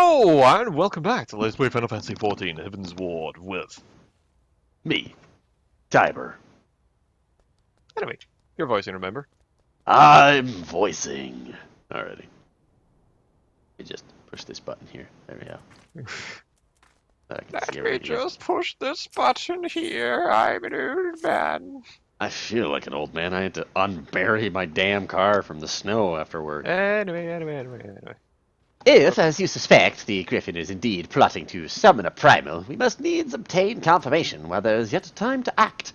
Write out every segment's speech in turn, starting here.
Hello, and welcome back to Let's Play Final Fantasy XIV Heavensward with Me, Tiber. Anyway, your voicing, remember? I'm voicing. Alrighty. Let me just push this button here. There we go. I can see Let me everything. just push this button here. I'm an old man. I feel like an old man. I had to unbury my damn car from the snow after work. Anyway. If, as you suspect, the Griffin is indeed plotting to summon a primal, we must needs obtain confirmation while there is yet time to act.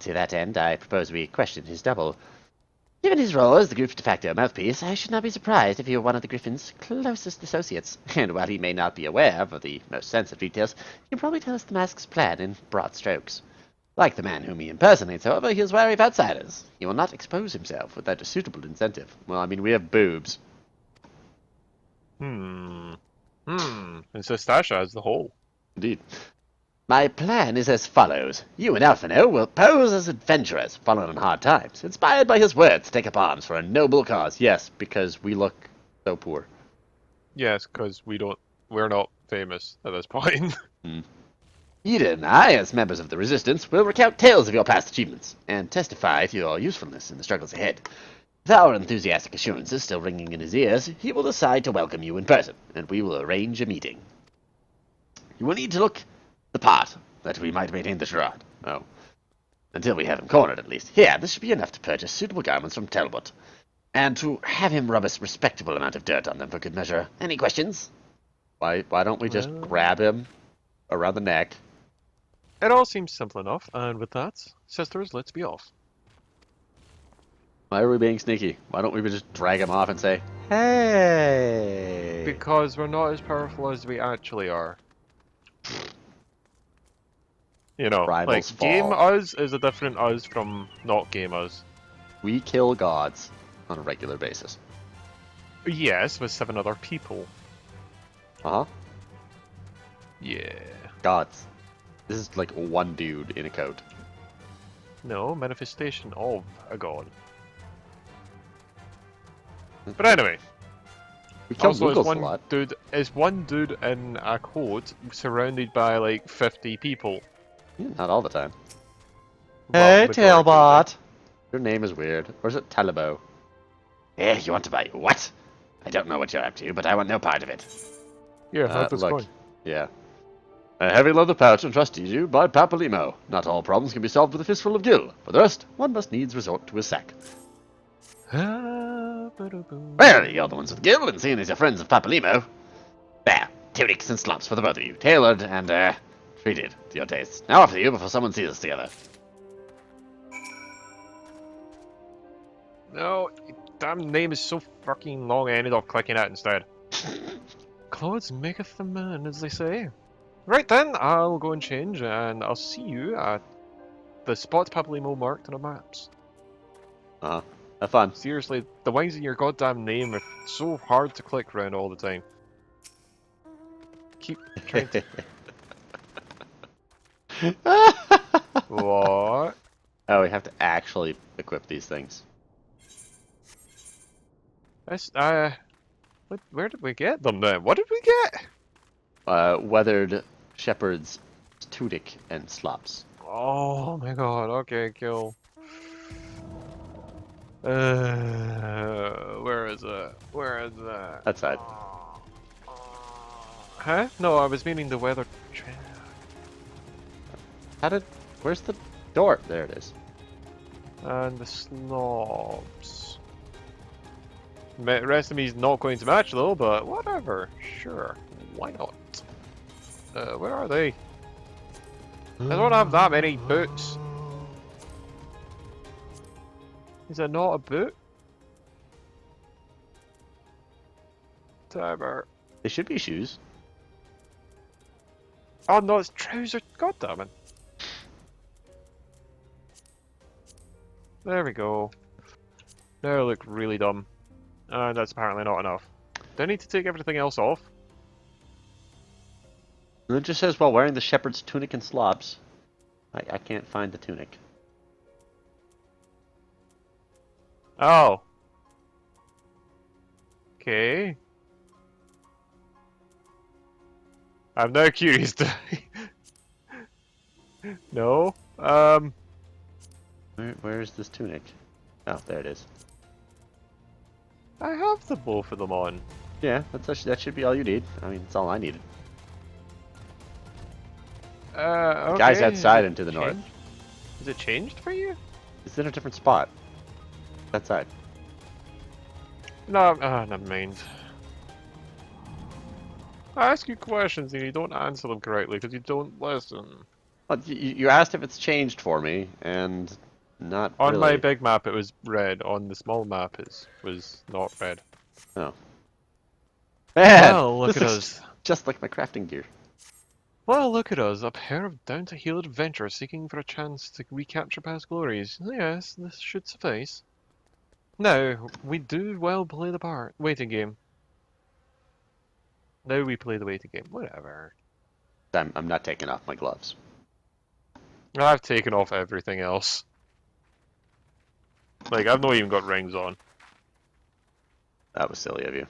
To that end, I propose we question his double. Given his role as the group's de facto mouthpiece, I should not be surprised if he were one of the Griffin's closest associates. And while he may not be aware of the most sensitive details, he can probably tell us the mask's plan in broad strokes. Like the man whom he impersonates, however, he is wary of outsiders. He will not expose himself without a suitable incentive. Well, I mean, we have boobs. And Stasha as the whole. Indeed. My plan is as follows. You and Alphino will pose as adventurers, fallen on hard times, inspired by his words to take up arms for a noble cause. Yes, because we look so poor. Yes, because we're not famous at this point. Ida and I, as members of the Resistance, will recount tales of your past achievements, and testify to your usefulness in the struggles ahead. With our enthusiastic assurances still ringing in his ears, he will decide to welcome you in person, and we will arrange a meeting. You will need to look the part, that we might maintain the charade. Oh. Until we have him cornered, at least. Here, this should be enough to purchase suitable garments from Talbot, and to have him rub a respectable amount of dirt on them for good measure. Any questions? Why don't we just grab him around the neck? It all seems simple enough, and with that, sisters, let's be off. Why are we being sneaky? Why don't we just drag him off and say, hey? Because we're not as powerful as we actually are. You know, Rivals like, fall. game us is a different us from not game us. We kill gods on a regular basis. Yes, with 7 other people. Uh-huh. Yeah. Gods. This is like one dude in a coat. No, manifestation of a god. But anyway, We kill also Muggles a lot. is one dude in a coat surrounded by like 50 people. Yeah, not all the time. Well, majority of the time. Your name is weird. Or is it Talabo? Eh, you want to buy what? I don't know what you're up to, but I want no part of it. Yeah, how's this look. going? Yeah. A heavy leather pouch entrusted you by Papalimo. Not all problems can be solved with a fistful of gil. For the rest, one must needs resort to a sack. Well, you're the ones with Gil, and seeing as you're friends of Papalimo. There, tunics and slops for the both of you, tailored and, treated to your tastes. Now off to you before someone sees us together. No, damn name is so fucking long I ended up clicking it instead. Clothes maketh the man, as they say. Right then, I'll go and change, and I'll see you at the spot Pablimo marked on the maps. Uh-huh. Have fun. Seriously, the ones in your goddamn name are so hard to click around all the time. Keep trying to... What? Oh, we have to actually equip these things. That's, where did we get them then? What did we get? Weathered shepherd's tunic and slops. Oh my god, okay, cool. Where is it? Where is it? That side. Huh? No, I was meaning the weather. Where's the door? There it is. And the slobs. Rest of me is not going to match though, but whatever. Sure, why not? Where are they? I don't have that many boots. Is it not a boot? Tiber. They should be shoes. Oh no, it's trousers. God damn it. There we go. Now I look really dumb. And that's apparently not enough. Do I need to take everything else off? And it just says while wearing the shepherd's tunic and slops. I can't find the tunic. Oh. Okay. I'm now curious to... No? Where's this tunic? Oh, there it is. I have the both of them on. Yeah, that should be all you need. I mean, that's all I needed. Okay. The guy's outside is and to the it north. changed? Is it changed for you? It's in a different spot. Outside. No, never mind. I ask you questions and you don't answer them correctly because you don't listen. Well, you asked if it's changed for me, and not On really. my big map it was red, on the small map it was not red. Oh. Man, Well, look this at looks us. just like my crafting gear. Well, look at us, a pair of down-to-heel adventurers seeking for a chance to recapture past glories. Yes, this should suffice. Now, we do well play the part. Waiting game. Now we play the waiting game. Whatever. I'm not taking off my gloves. I've taken off everything else. Like, I've not even got rings on. That was silly of you.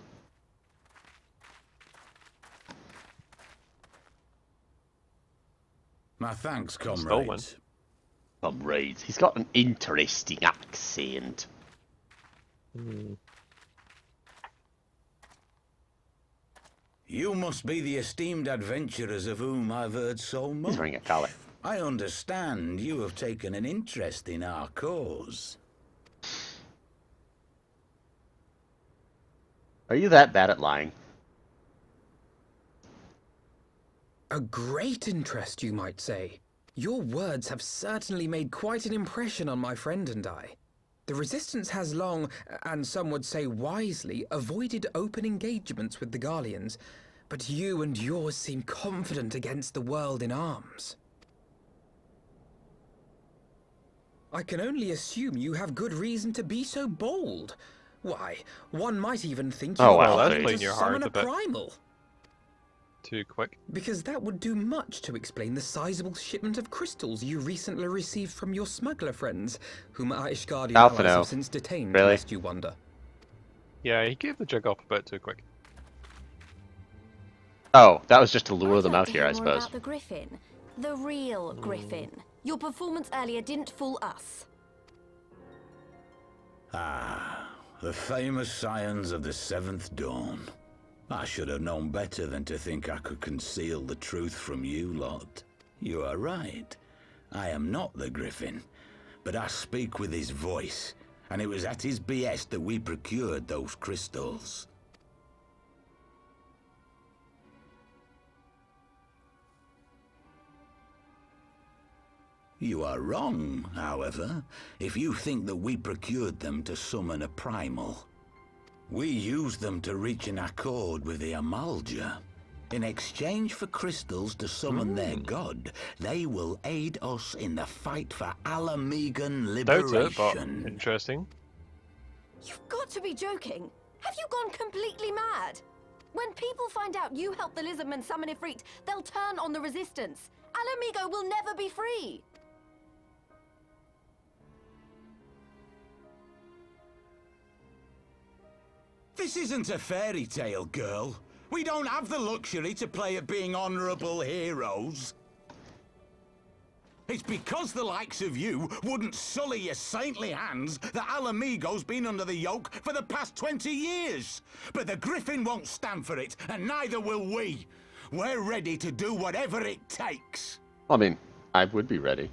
My thanks, Stolen. comrades. Comrades, he's got an interesting accent. You must be the esteemed adventurers of whom I've heard so much. He's wearing a collar. I understand you have taken an interest in our cause. Are you that bad at lying? A great interest, you might say. Your words have certainly made quite an impression on my friend and I. The Resistance has long, and some would say wisely, avoided open engagements with the Garleans, but you and yours seem confident against the world in arms. I can only assume you have good reason to be so bold. Why, one might even think you Oh, are well, that's planning playing to your summon heart a a bit. primal. Too quick. Because that would do much to explain the sizable shipment of crystals you recently received from your smuggler friends, whom our Ishgardian allies Alphino. have since detained, Really? lest you wonder. Yeah, he gave the jig up a bit too quick. Oh, that was just to lure I'd them like out to here, hear I more suppose. about the Griffin. The real Griffin. Your performance earlier didn't fool us. Ah, the famous scions of the Seventh Dawn. I should have known better than to think I could conceal the truth from you lot. You are right. I am not the Griffin, but I speak with his voice, and it was at his behest that we procured those crystals. You are wrong, however, if you think that we procured them to summon a primal. We used them to reach an accord with the Amalja. In exchange for crystals to summon their god, they will aid us in the fight for Alamegan Doubt it, but liberation. interesting. You've got to be joking. Have you gone completely mad? When people find out you helped the Lizardmen summon Ifrit, they'll turn on the Resistance. Alamigo will never be free. This isn't a fairy tale, girl. We don't have the luxury to play at being honorable heroes. It's because the likes of you wouldn't sully your saintly hands that Alamigo's been under the yoke for the past 20 years. But the Griffin won't stand for it, and neither will we. We're ready to do whatever it takes. I mean, I would be ready.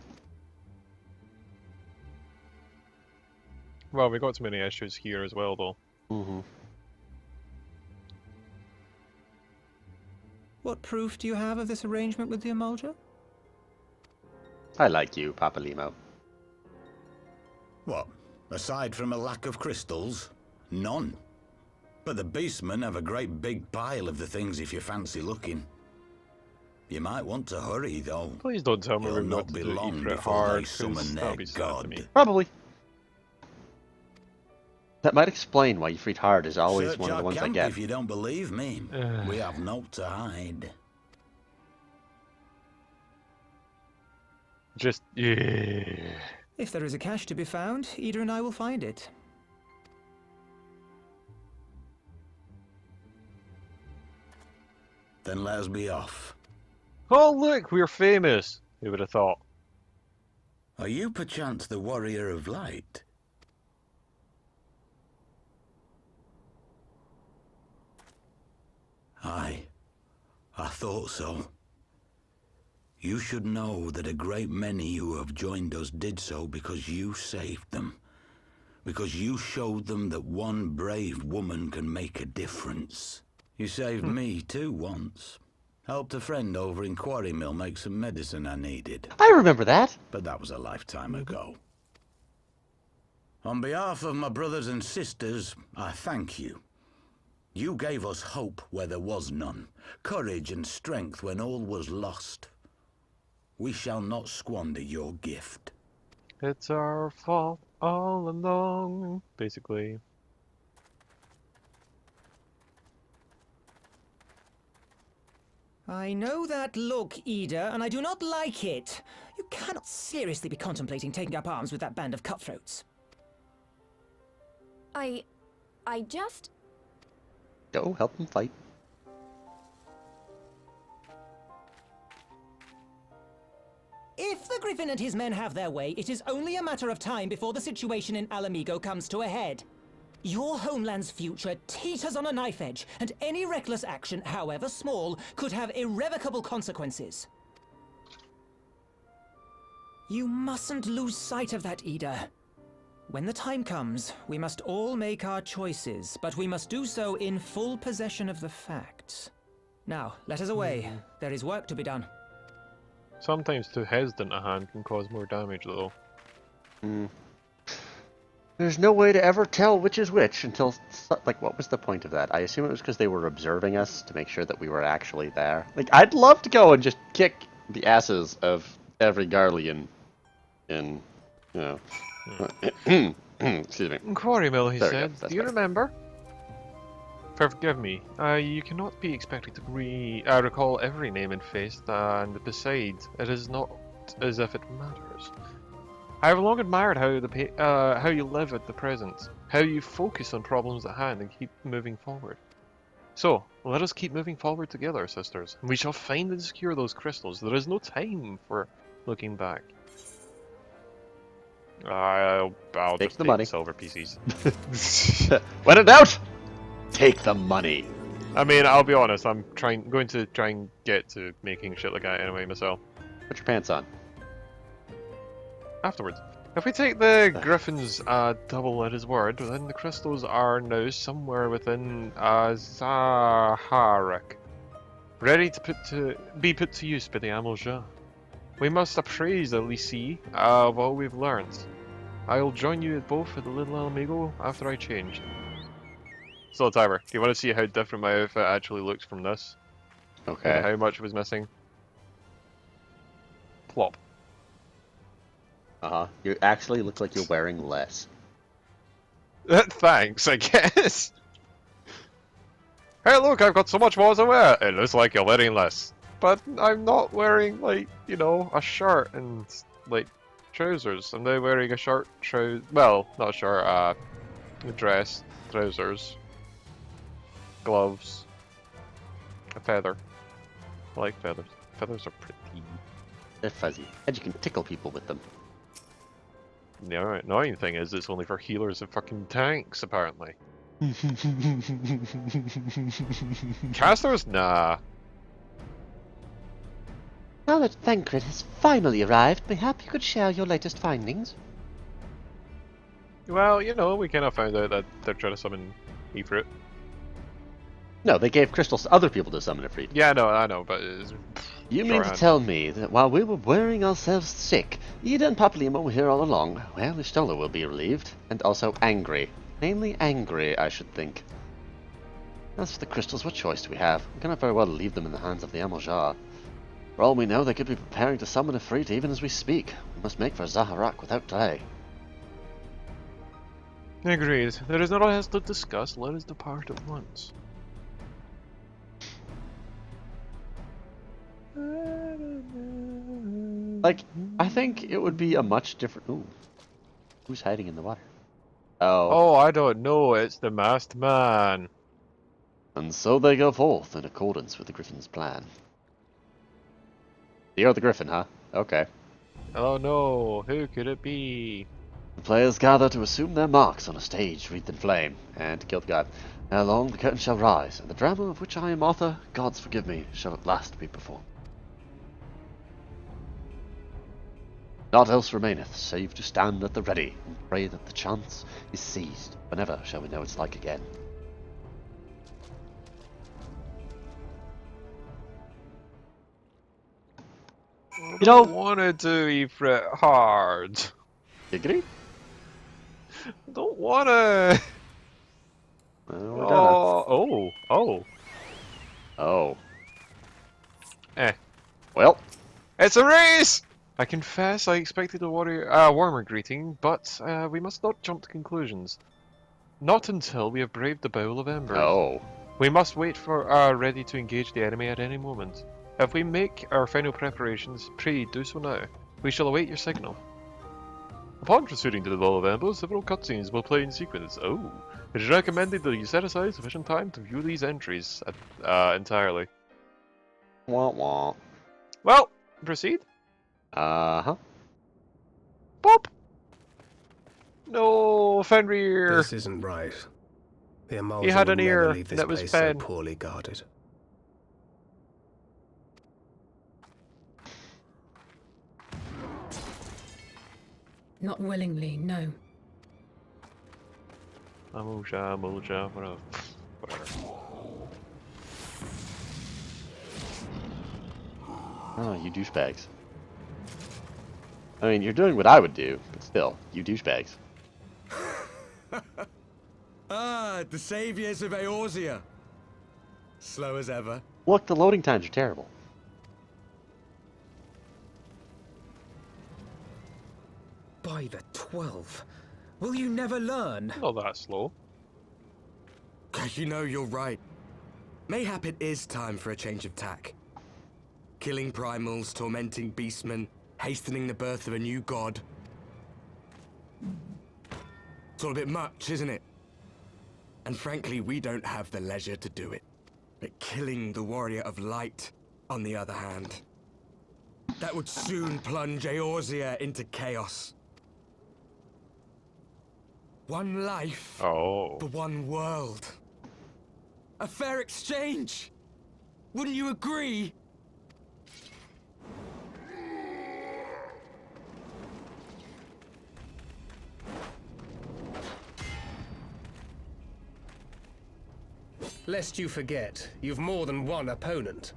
Well, we got so many issues here as well, though. Mm-hmm. What proof do you have of this arrangement with the Amalja? I like you, Papa Limo. What? Aside from a lack of crystals? None. But the beastmen have a great big pile of the things if you fancy looking. You might want to hurry, though. Please don't tell me It'll we've got not to be do long Ifrit before hard, they 'cause summon that'll their be sad to god. me. Probably. That might explain why Ifrit Hard is always Search one of our the ones I camp get. if you don't believe me. We have naught to hide. Just, yeah. If there is a cache to be found, Ida and I will find it. Then let us be off. Oh look, we're famous! Who would have thought? Are you perchance the Warrior of Light? Aye, I thought so. You should know that a great many who have joined us did so because you saved them. Because you showed them that one brave woman can make a difference. You saved me too once. Helped a friend over in Quarry Mill make some medicine I needed. I remember that. But that was a lifetime ago. On behalf of my brothers and sisters, I thank you. You gave us hope where there was none, courage and strength when all was lost. We shall not squander your gift. It's our fault all along, basically. I know that look, Ida, and I do not like it. You cannot seriously be contemplating taking up arms with that band of cutthroats. I just... Go help them fight. If the Griffin and his men have their way, it is only a matter of time before the situation in Alamigo comes to a head. Your homeland's future teeters on a knife edge, and any reckless action, however small, could have irrevocable consequences. You mustn't lose sight of that, Ida. When the time comes, we must all make our choices, but we must do so in full possession of the facts. Now, let us away. There is work to be done. Sometimes too hesitant a hand can cause more damage, though. There's no way to ever tell which is which until, like, what was the point of that? I assume it was because they were observing us to make sure that we were actually there. Like, I'd love to go and just kick the asses of every Garlean in, you know... Excuse me. Quarry Mill, he There we go, said. that's Do you better. remember? Forgive me. You cannot be expected to recall every name and face, and besides, it is not as if it matters. I have long admired how you live at the present, how you focus on problems at hand and keep moving forward. So, let us keep moving forward together, sisters. We shall find and secure those crystals. There is no time for looking back. I'll Take just the take money. silver pieces. When in doubt, take the money. I mean, I'll be honest. I'm going to try and get to making shit like that anyway myself. Put your pants on. Afterwards, if we take the Griffin's double at his word, then the crystals are now somewhere within Zaharak, ready to be put to use by the Amalja. We must appraise the Lycée of all we've learned. I'll join you both at the Little Alamigo after I change. So, Tiber, do you want to see how different my outfit actually looks from this? Okay. And how much was missing? Plop. Uh-huh. You actually look like you're wearing less. Thanks, I guess. Hey, look, I've got so much more to wear. It looks like you're wearing less. But I'm not wearing, like, you know, a shirt and, like, trousers. I'm now wearing a shirt, well, not a shirt, a dress, trousers, gloves, a feather. I like feathers. Feathers are pretty. They're fuzzy. And you can tickle people with them. The annoying thing is it's only for healers and fucking tanks, apparently. Casters? Nah. Now that Thancred has finally arrived, mayhap you could share your latest findings? Well, you know, we kind of found out that they're trying to summon Ifrit. No, they gave crystals to other people to summon a freak. Yeah, no, I know, but it's You mean to shorthand. tell me that while we were worrying ourselves sick, Ida and Papalymo were here all along? Well, Istola will be relieved. And also angry. Mainly angry, I should think. As for the crystals, what choice do we have? We cannot very well leave them in the hands of the Amaljar. For all we know, they could be preparing to summon a Ifrit even as we speak. We must make for Zaharak without delay. Agreed. There is not else to discuss. Let us depart at once. Like, I think it would be a much different... Ooh. Who's hiding in the water? Oh. Oh, I don't know. It's the masked man. And so they go forth in accordance with the Griffin's plan. You're the Griffin, huh? Okay. Oh no, who could it be? The players gather to assume their marks on a stage wreathed in flame, and to kill the god. Ere long the curtain shall rise, and the drama of which I am author, gods forgive me, shall at last be performed. Naught else remaineth, save to stand at the ready, and pray that the chance is seized, for never shall we know its like again. I don't want to do Ifrit hard. Giggity? I don't want to. Well, we're gonna. Oh. Oh. Eh. Well, It's a race! I confess I expected a warmer greeting, but we must not jump to conclusions. Not until we have braved the Bowl of Embers. oh. We must wait for ready to engage the enemy at any moment. If we make our final preparations, pray do so now. We shall await your signal. Upon proceeding to the Bowl of Embers, several cutscenes will play in sequence. Oh. It is recommended that you set aside sufficient time to view these entries entirely. Wah wah. Well, proceed. Uh-huh. Bob! No, Fenrir! This isn't right. The Emulsion He had would an never ear leave this that was place pen. so poorly guarded. Not willingly, no. Amusha, whatever. Oh, you douchebags. I mean, you're doing what I would do, but still, you douchebags. Ah, the saviors of Eorzea. Slow as ever. Look, the loading times are terrible. By the 12. Will you never learn? Not that slow. You know, you're right. Mayhap it is time for a change of tack. Killing primals, tormenting beastmen, hastening the birth of a new god. It's all a bit much, isn't it? And frankly, we don't have the leisure to do it. But killing the warrior of light, on the other hand, that would soon plunge Eorzea into chaos. One life Oh. for one world. A fair exchange! Wouldn't you agree? Lest you forget, you've more than one opponent.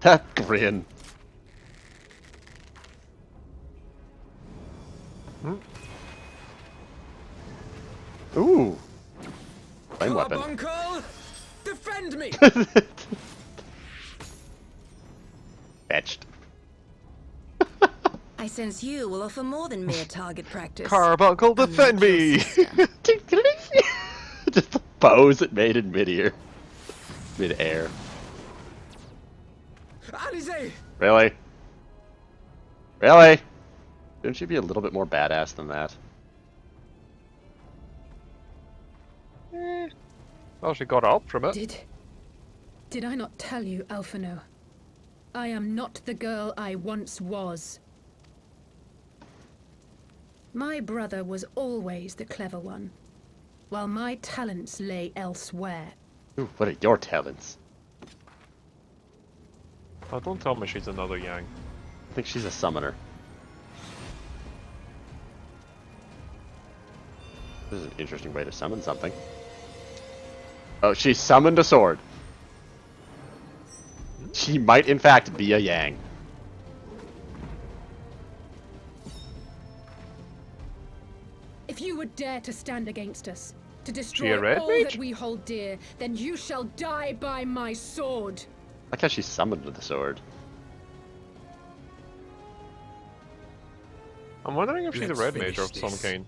Ha, grin. Ooh. Flame weapon. Carbuncle! Defend me! Fetched. I sense you will offer more than mere target practice. Carbuncle, defend me! Just the pose it made in mid-air. Mid-air. Alize! Really? Really? Shouldn't she be a little bit more badass than that? Well, she got up from it. Did I not tell you, Alphino? I am not the girl I once was. My brother was always the clever one, while my talents lay elsewhere. Ooh, what are your talents? Oh, don't tell me she's another Yang. I think she's a summoner. This is an interesting way to summon something. Oh, she summoned a sword. She might, in fact, be a Yang. If you would dare to stand against us, to She a destroy red all mage? that we hold dear, then you shall die by my sword. I like how she summoned the sword. I'm wondering if she's a Let's red mage finish of some this. kind.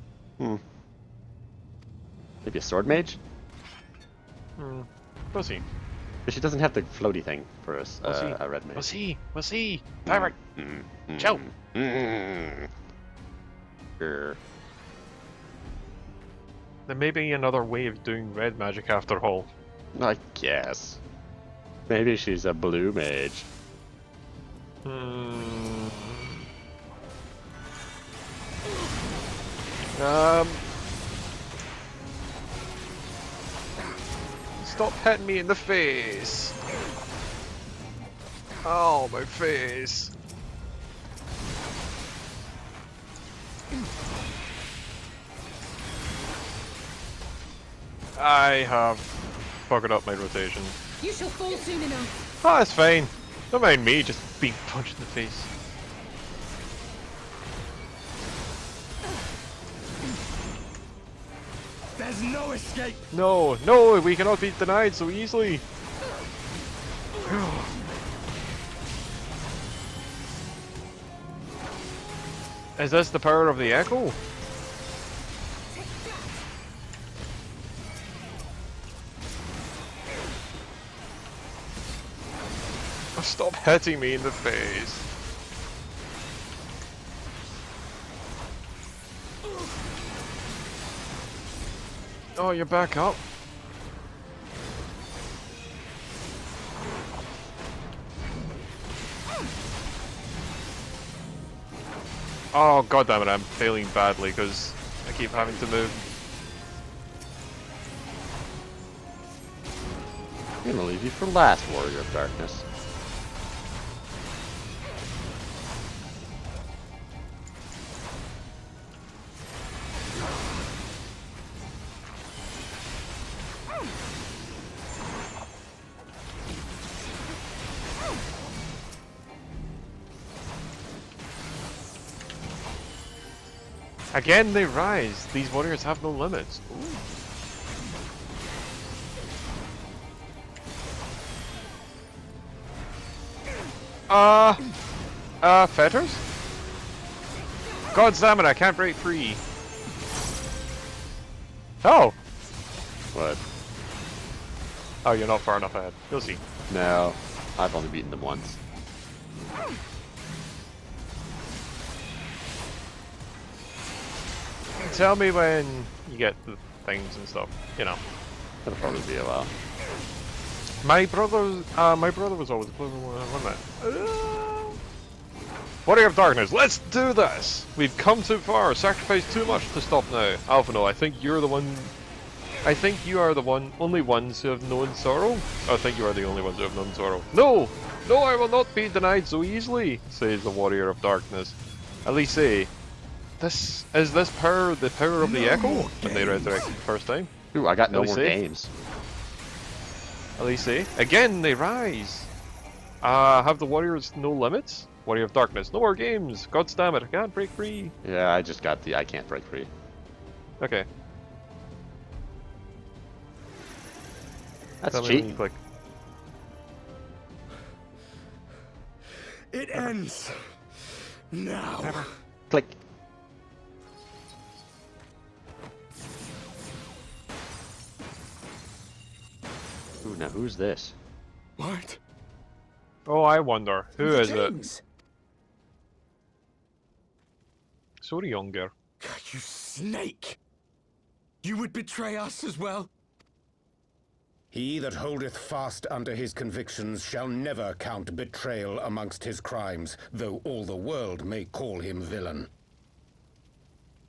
Maybe a sword mage? We'll see. But she doesn't have the floaty thing for us, We'll see. a red mage. We'll see. We'll see. Pirate. Ciao. Grr. There may be another way of doing red magic after all. I guess. Maybe she's a blue mage. Stop hitting me in the face. Oh, my face. I have fucked up my rotation. You shall fall soon enough. Oh, it's fine. Don't mind me just being punched in the face. There's no escape! No, no, we cannot be denied so easily. Is this the power of the echo? Stop hitting me in the face. Oh, you're back up. Oh, goddammit, I'm failing badly because I keep having to move. I'm gonna leave you for last, Warrior of Darkness. Again, they rise. These warriors have no limits. Fetters? God damn it, I can't break free. Oh! What? Oh, you're not far enough ahead. You'll see. No, I've only beaten them once. Tell me when you get the things and stuff, you know. It'll probably be a while. My brother was always a clever one, wasn't it? Warrior of Darkness, let's do this! We've come too far, sacrificed too much to stop now. Alpha, no, I think you're the one... I think you are the only ones who have known sorrow. I think you are the only ones who have known sorrow. No! No, I will not be denied so easily, says the Warrior of Darkness. At least say, is this power the power of the Echo? When they resurrected the first time. Ooh, I got no more games. At least say, again they rise. Have the warriors no limits? Warrior of Darkness, no more games. God damn it, I can't break free. Yeah, I just got the I can't break free. Okay. That's cheating. Click. It ends now. Never. Click. Ooh, now who's this? What? Oh, I wonder. Who is James. it? Sorry, younger. You snake! You would betray us as well? He that holdeth fast unto his convictions shall never count betrayal amongst his crimes, though all the world may call him villain.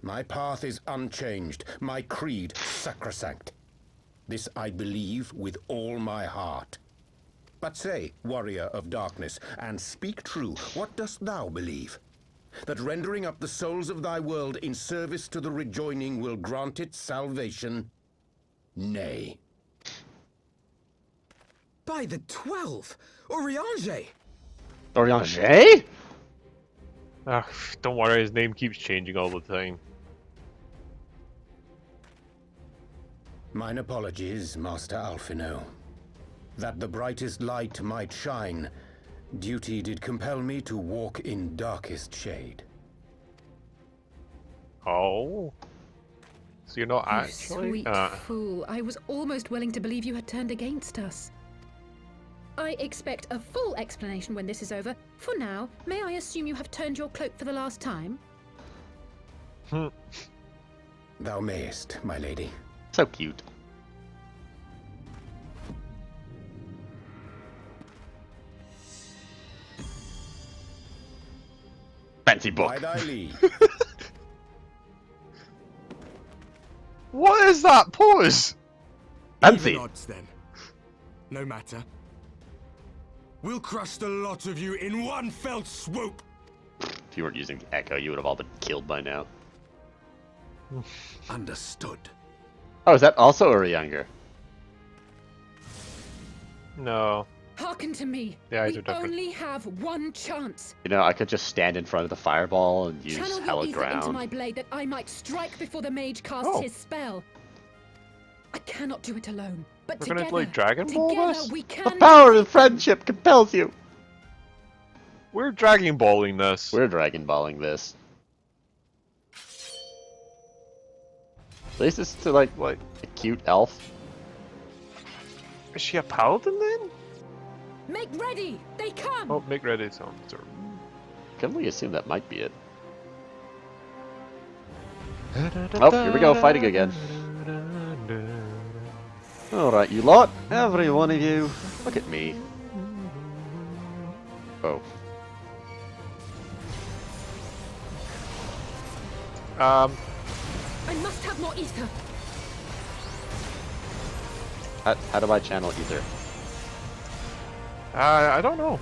My path is unchanged, my creed sacrosanct. This I believe with all my heart. But say, Warrior of Darkness, and speak true, what dost thou believe? That rendering up the souls of thy world in service to the rejoining will grant it salvation? Nay. By the 12! Oriange! Oriange? Don't worry, his name keeps changing all the time. Mine apologies, Master Alphino. That the brightest light might shine, duty did compel me to walk in darkest shade. Oh? So you're not You actually? sweet fool. I was almost willing to believe you had turned against us. I expect a full explanation when this is over. For now, may I assume you have turned your cloak for the last time? Thou mayest, my lady. So cute. fancy book. By thy leave. What is that pose? Fancy. Even odds, then. No matter. We'll crush the lot of you in one fell swoop. If you weren't using Echo, you would have all been killed by now. Understood. Oh, is that also or younger? No. Hearken to me. The eyes we are different. only have one chance. You know, I could just stand in front of the fireball and use Channel your Hella ether into Ground. my blade that I might strike before the mage casts Oh. his spell. I cannot do it alone, but We're together, gonna like Dragon Ball together this? we The can. power of friendship compels you. We're Dragon Balling this. We're Dragon Balling this. At least it's to like What? a cute elf. Is she a paladin then? Make ready! They come! Oh, make ready sound. Sorry. Can we assume that might be it? Oh, here we go, fighting again. Alright, you lot. Every one of you. Look at me. Oh. I must have more ether. How do I channel ether? I don't know.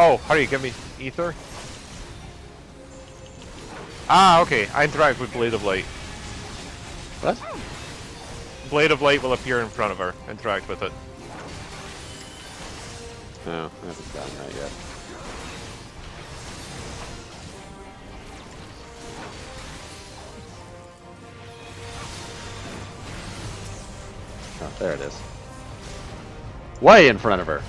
Oh, hurry, give me ether. Ah, okay. I interact with Blade of Light. What? Blade of Light will appear in front of her. Interact with it. No, I haven't done that yet. Oh, there it is. Way in front of her.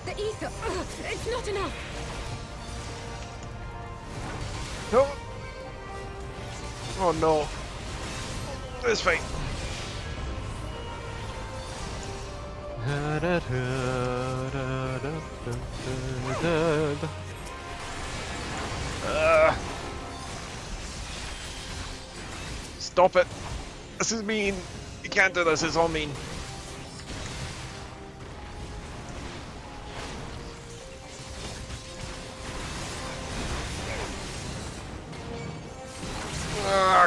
The ether. Ugh, it's not enough. No. Oh no. This fight. Stop it. This is mean. You can't do this. It's all mean.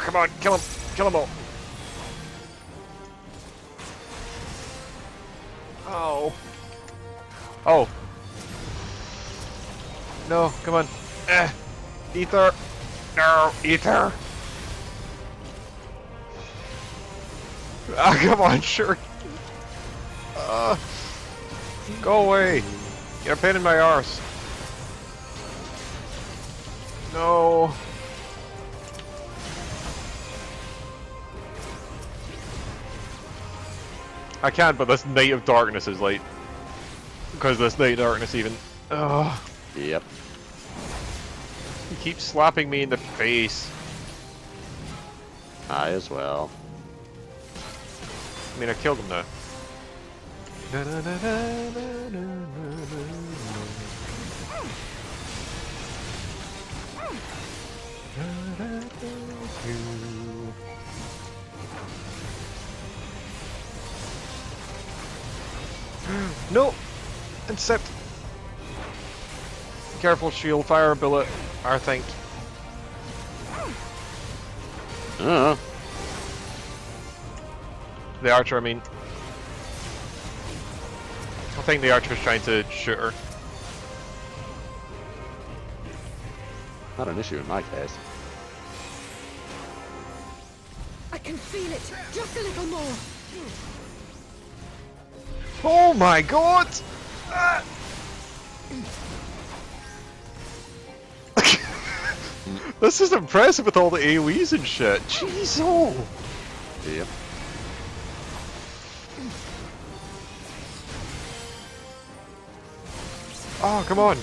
Come on, kill him. Kill them all. Oh. Oh. No, come on. Ether. No, ether. Ah, come on, sure. Go away. You're a pain in my arse. No. I can't, but this Night of Darkness is like... Because this Night of Darkness even... Ugh. Yep. He keeps slapping me in the face. I as well. I mean, I killed him now. No! Incept! Careful, shield, fire, bullet, I think. The archer, I mean. I think the archer's trying to shoot her. Not an issue in my case. I can feel it. Just a little more. Oh my god! This is impressive with all the AoEs and shit. Jeez, oh! Yep. Oh, come on.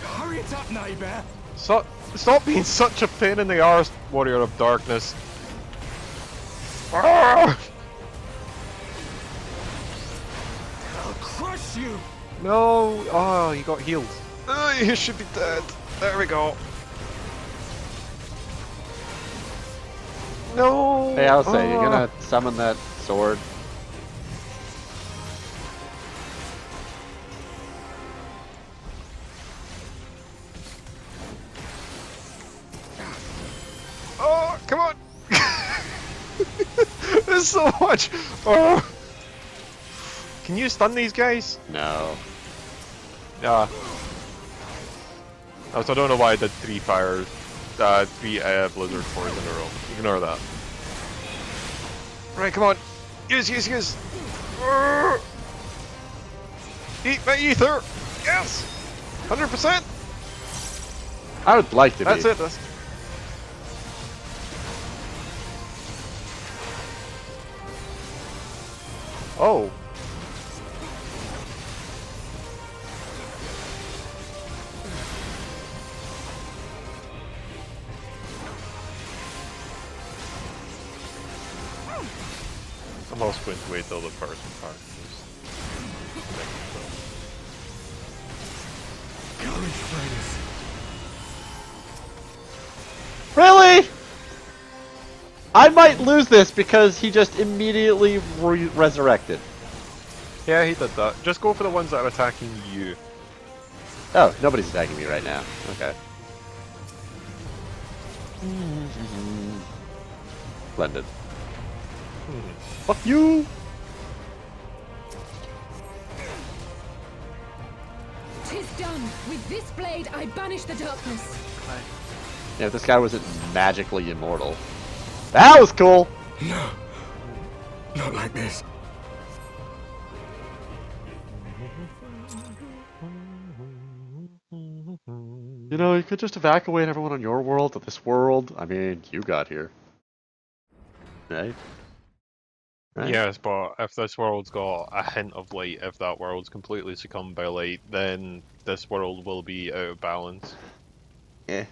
Hurry it up, neighbor. Stop being such a pain in the arse, Warrior of Darkness. Ah! I'll crush It's you. No! Oh, you got healed. Oh, you should be dead. There we go. No! Hey, I'll say, you're gonna summon that sword. Oh, come on! There's so much! Oh! Can you stun these guys? No. Yeah. Also, I don't know why I did three blizzard fours in a row. Ignore that. Right, come on. Use. Eat my ether! Yes! 100%! I would like to be. That's it. That's... Oh. I'm also going to wait till the person part is Really? I might lose this because he just immediately resurrected. Yeah, he did that. Just go for the ones that are attacking you. Oh, nobody's attacking me right now. Okay. Splendid. Fuck you! "'Tis done. With this blade, I banish the darkness." Yeah, if this guy wasn't magically immortal. That was cool! No. Not like this. You know, you could just evacuate everyone on your world to this world. I mean, you got here. Right? Right? Yes, but if this world's got a hint of light, if that world's completely succumbed by light, then this world will be out of balance. Yeah.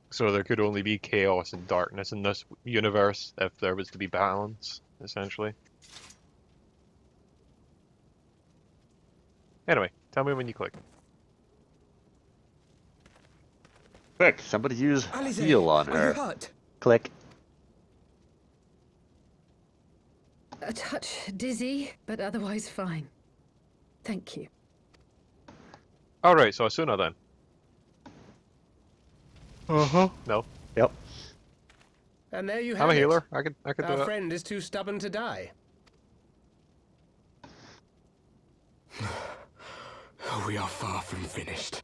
So there could only be chaos and darkness in this universe if there was to be balance, essentially. Anyway, tell me when you click. Quick, somebody use Alize, heal on are her. you hurt? Click. A touch dizzy, but otherwise fine. Thank you. Alright, so Asuna then. Uh-huh. No. Yep. And there you have I'm a it. healer. I could do Our that. friend is too stubborn to die. We are far from finished.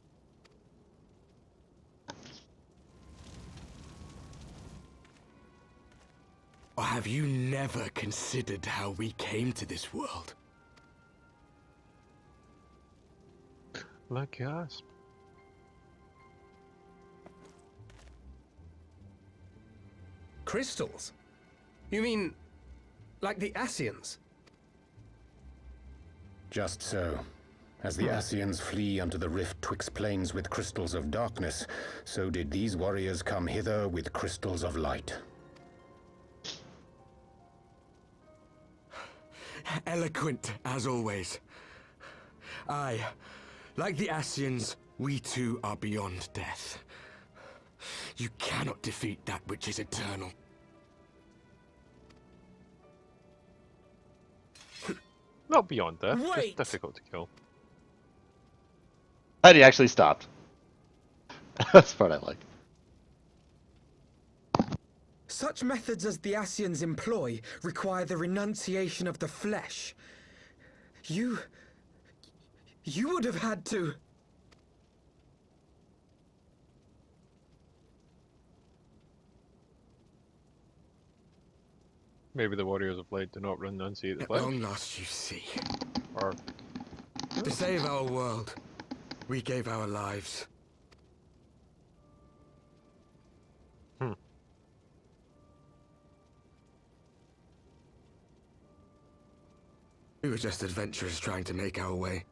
Or have you never considered how we came to this world? Like us. Crystals? You mean, like the Ascians? Just so. As the Ascians flee unto the rift twixt plains with crystals of darkness, so did these warriors come hither with crystals of light. Eloquent, as always. Aye, like the Ascians, we too are beyond death. You cannot defeat that which is eternal. Not beyond death, Wait! just difficult to kill. And he actually stopped. That's the part I like. Such methods as the Ascians employ require the renunciation of the flesh. You would have had to... Maybe the warriors of light do not renunciate the At flesh. long last, you see. Or To save our world, we gave our lives. We were just adventurers trying to make our way.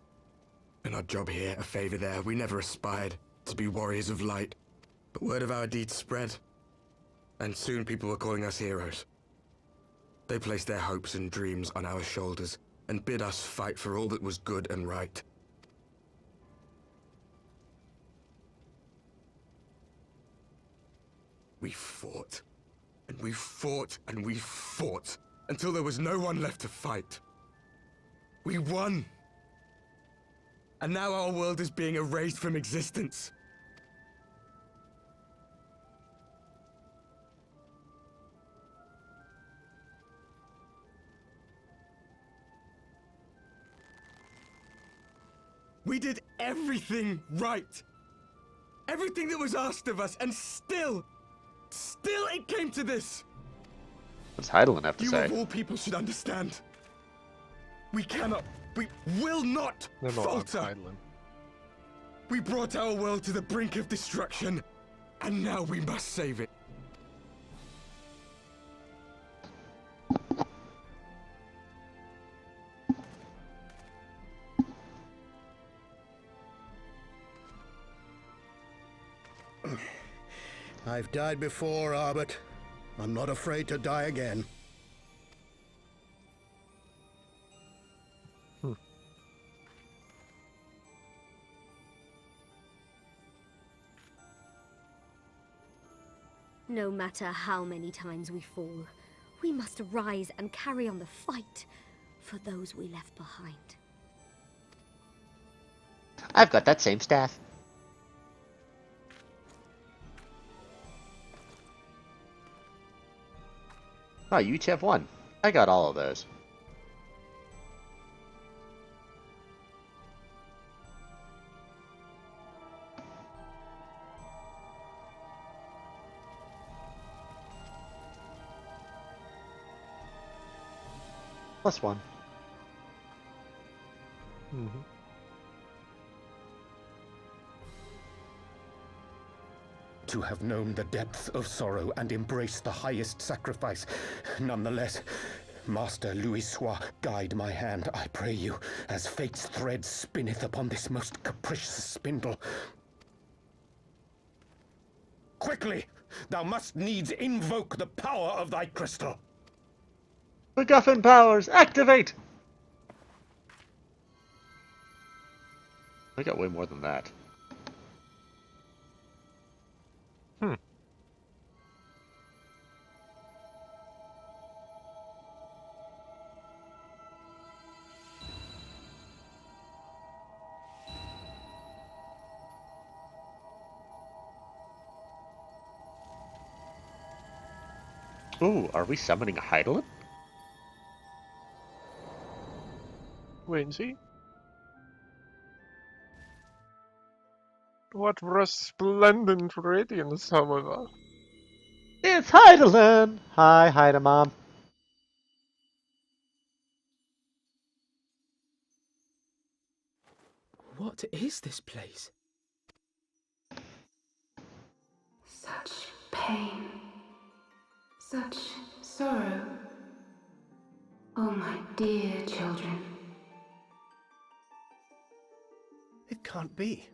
An odd job here, a favor there. We never aspired to be warriors of light. But word of our deeds spread. And soon people were calling us heroes. They placed their hopes and dreams on our shoulders, and bid us fight for all that was good and right. We fought, and we fought, and we fought, until there was no one left to fight. We won! And now our world is being erased from existence. We did everything right. Everything that was asked of us, and still it came to this. What's Heidelin have to You say? of all people should understand. We cannot, we will not They're not falter. Heidelin. We brought our world to the brink of destruction, and now we must save it. I've died before, Arbet. I'm not afraid to die again. No matter how many times we fall, we must rise and carry on the fight for those we left behind. I've got that same staff. Oh, you each have one. I got all of those. +1. Mm-hmm. To have known the depths of sorrow and embraced the highest sacrifice. Nonetheless, Master Louis-Sois, guide my hand, I pray you, as fate's thread spinneth upon this most capricious spindle. Quickly! Thou must needs invoke the power of thy crystal. MacGuffin powers, activate! I got way more than that. Ooh, are we summoning a Heidelin? Wait and see. What resplendent radiance, however. It's Heidelin! Hi, Heidemom. What is this place? Such pain. Such sorrow. Oh, my dear children. It can't be.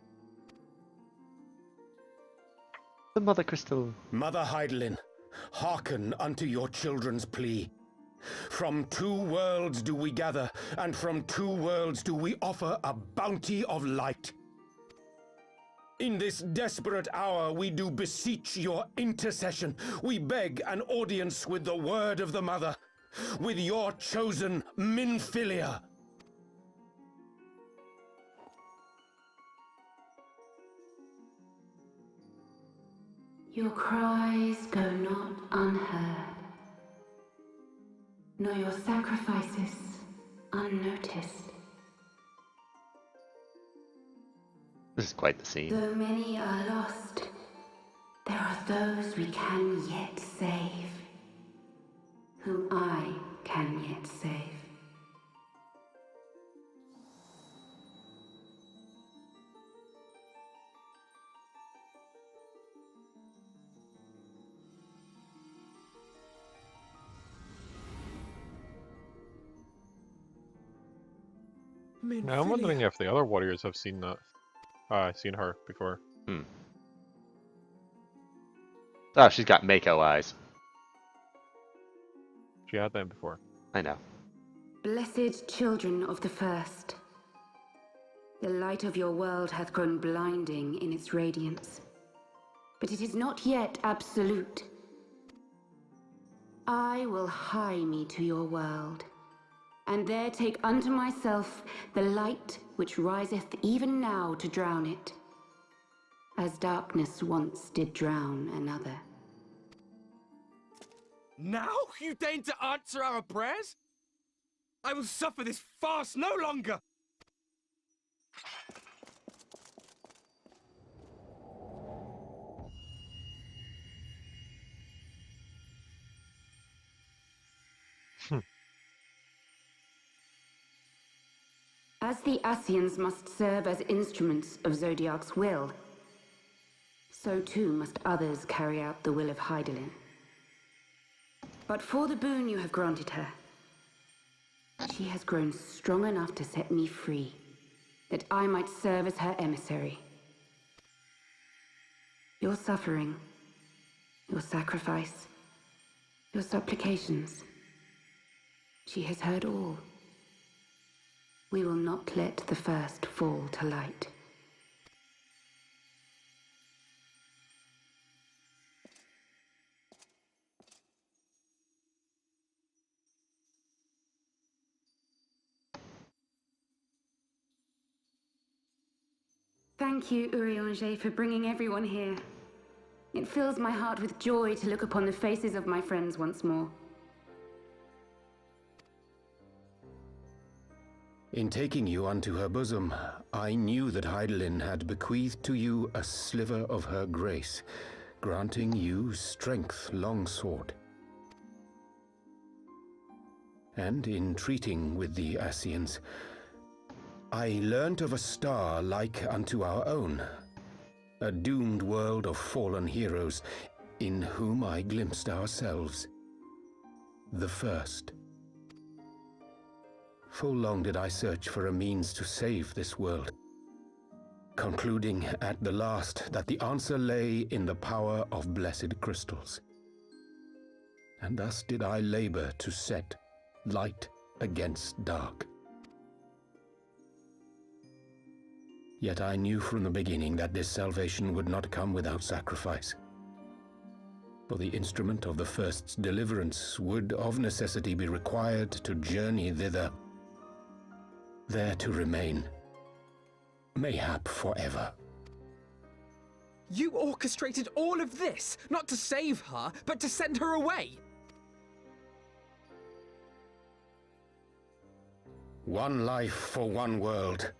The Mother Crystal. Mother Heidelin, hearken unto your children's plea. From two worlds do we gather, and from two worlds do we offer a bounty of light. In this desperate hour we do beseech your intercession. We beg an audience with the word of the Mother, with your chosen Minfilia. Your cries go not unheard, nor your sacrifices unnoticed. This is quite the scene. Though many are lost, there are those we can yet save, whom I can yet save. Now I'm wondering if the other warriors have seen that. Seen her before. Oh, she's got Mako eyes. She had them before. I know. Blessed children of the First, the light of your world hath grown blinding in its radiance, but it is not yet absolute. I will hie me to your world, and there take unto myself the light which riseth even now to drown it, as darkness once did drown another. Now you deign to answer our prayers? I will suffer this farce no longer! As the Ascians must serve as instruments of Zodiark's will, so too must others carry out the will of Hydaelyn. But for the boon you have granted her, she has grown strong enough to set me free, that I might serve as her emissary. Your suffering, your sacrifice, your supplications, she has heard all. We will not let the first fall to light. Thank you, Urianger, for bringing everyone here. It fills my heart with joy to look upon the faces of my friends once more. In taking you unto her bosom, I knew that Hydaelyn had bequeathed to you a sliver of her grace, granting you strength long sought. And in treating with the Ascians, I learnt of a star like unto our own, a doomed world of fallen heroes, in whom I glimpsed ourselves, the first. Full long did I search for a means to save this world, concluding at the last that the answer lay in the power of blessed crystals. And thus did I labor to set light against dark. Yet I knew from the beginning that this salvation would not come without sacrifice. For the instrument of the first's deliverance would of necessity be required to journey thither, there to remain, mayhap forever. You orchestrated all of this, not to save her, but to send her away! One life for one world.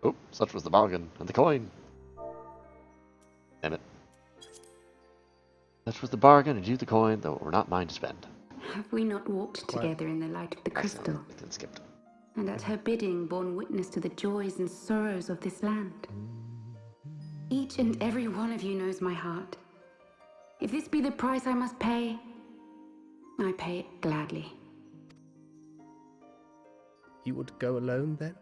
Oh, such was the bargain, and the coin. Damn it. Such was the bargain, and you the coin, though it were not mine to spend. Have we not walked together in the light of the crystal? Skipped. And at her bidding borne witness to the joys and sorrows of this land? Each and every one of you knows my heart. If this be the price I must pay, I pay it gladly. You would go alone then?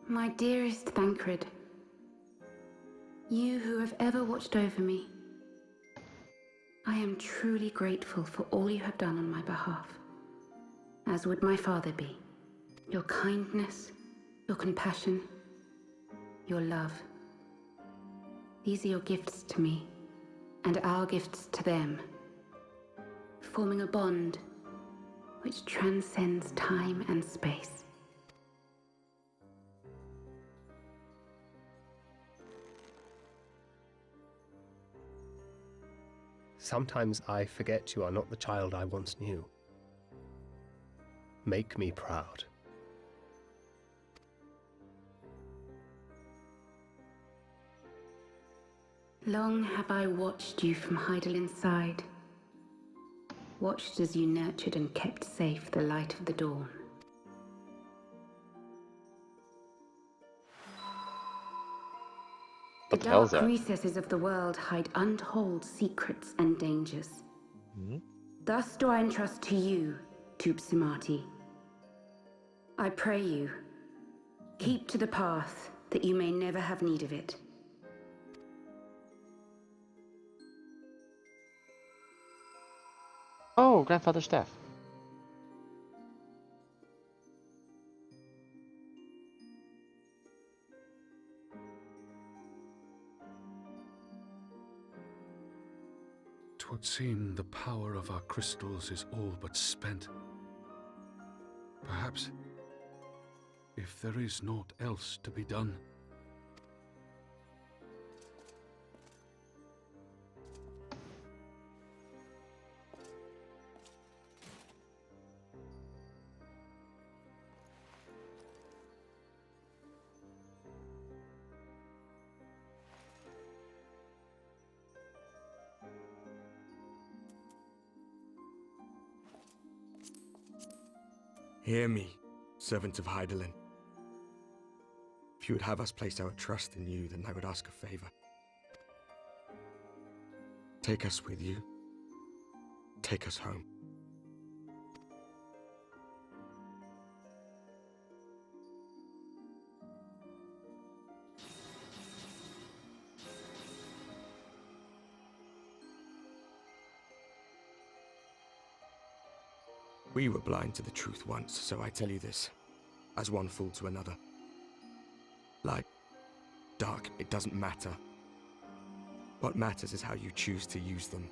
My dearest Thancred, you who have ever watched over me, I am truly grateful for all you have done on my behalf, as would my father be. Your kindness, your compassion, your love. These are your gifts to me, and our gifts to them, forming a bond which transcends time and space. Sometimes I forget you are not the child I once knew. Make me proud. Long have I watched you from Hydaelyn's side, watched as you nurtured and kept safe the light of the dawn. The dark recesses of the world hide untold secrets and dangers. Thus do I entrust to you, Tupsimati. I pray you, keep to the path that you may never have need of it. Oh, grandfather's staff. Twould seem the power of our crystals is all but spent. Perhaps, if there is naught else to be done. Hear me, servant of Hydaelyn. If you would have us place our trust in you, then I would ask a favor. Take us with you. Take us home. We were blind to the truth once, so I tell you this, as one fool to another. Light, dark, it doesn't matter. What matters is how you choose to use them.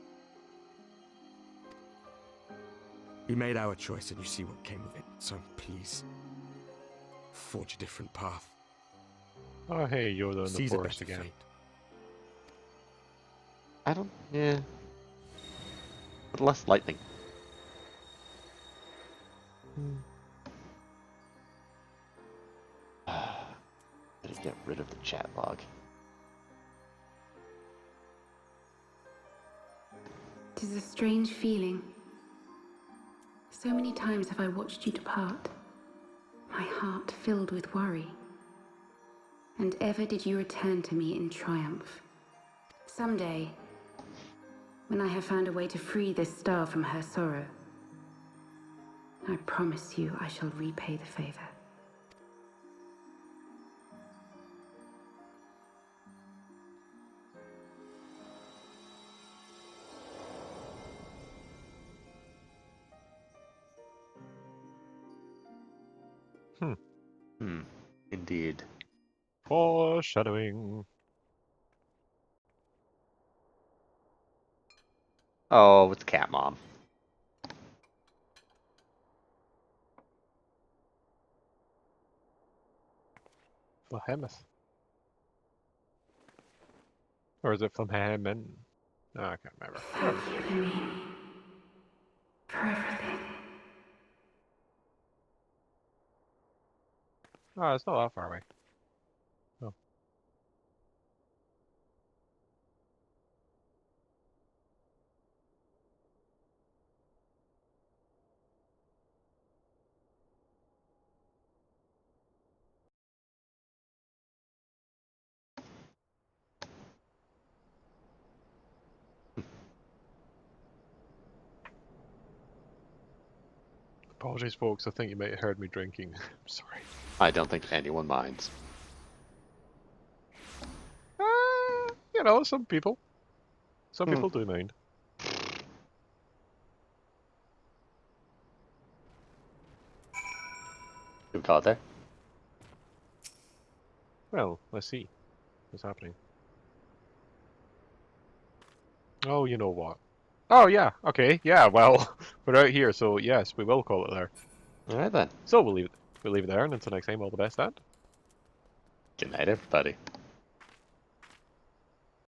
We made our choice and you see what came of it, so please, forge a different path. Oh hey, Yoda in the Seize a forest better again. fate. I don't... yeah. But less lightning. Better get rid of the chat log. 'Tis a strange feeling. So many times have I watched you depart, my heart filled with worry. And ever did you return to me in triumph. Someday, when I have found a way to free this star from her sorrow, I promise you I shall repay the favor. Indeed. Foreshadowing. Oh, it's Cat Mom. Behemoth. Or is it from Hammond? No, I can't remember. Thank you, Lamini, for everything. Oh, it's not that far away. Oh. Apologies, folks. I think you might have heard me drinking. I'm sorry. I don't think anyone minds. You know, some people. Some people do mind. Should we call it there? Well, let's see what's happening. Oh, you know what? Oh, yeah. Okay. Yeah. Well, we're out here, so yes, we will call it there. All right then. So we'll leave it there, and until next time, all the best, and good night, everybody.